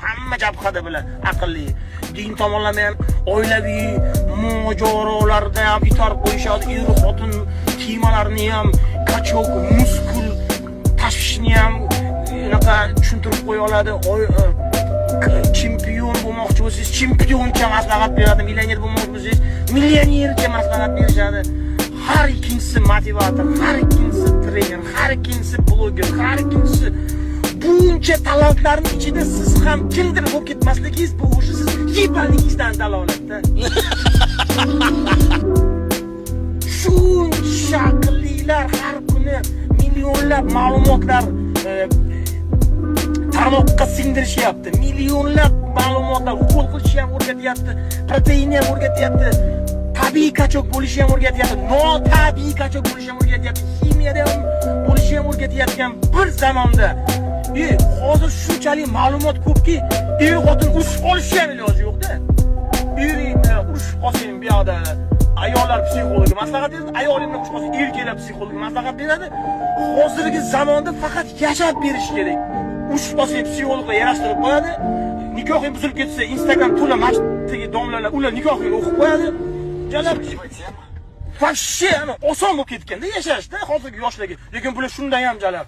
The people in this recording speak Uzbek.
hamma jabhada bilan aqlli. Din tomonlama ham oilaviy mojarolarda ham itor qo'yishadi. Er-xotin kiyimlarini ham, kachok, muskul tashvishni ham unaqa tushuntirib qo'ya oladi. Chempion bo'lmoqchi bo'lsangiz, chempioncha maslahat beradi. Millioner bo'lmoqchi bo'lsangiz, millionercha maslahat berishadi. Har ikkinchisi motivator, har ikkinchisi trener, har ikkinchisi bloger, har ikkinchisi buncha talantlarning ichida siz ham kimdir bo'lib ketmasligingiz bu o'sha siz yebalingizdan dalolatda. Shuncha aqllilar har kuni millionlab ma'lumotlar tarmoqqa singdirishyapti. Millionlab ma'lumotlar ukol qilishni ham o'rgatyapti, proteinni ham o'rgatyapti, tabiiy kachok bo'lishni ham o'rgatyapti, notabiiy kachok bo'lishni ham o'rgatyapti, ximiyada ham bo'lishni ham o'rgatyapgan bir zamonda. Hozir shunchalik ma'lumot ko'pki, er-xotin urushib qolishi ham iloji yo'q-da. Ering bilan urushib qolsang bu yoqda ayollar psixologi maslahat beradi, ayoling bilan urushib qolsang erkaklar psixologi maslahat beradi. Hozirgi zamonda faqat yashab berish kerak. Urushib qolsang psixologlar yarashtirib qo'yadi. Nikohing buzilib ketsa, Instagram to'la masjiddagi domlalar ular nikohingni o'qib qo'yadi. Jalab Вообще, oson bo'lib ketganda yashashda hozirgi yoshlarga. Lekin bular shundan ham jalab.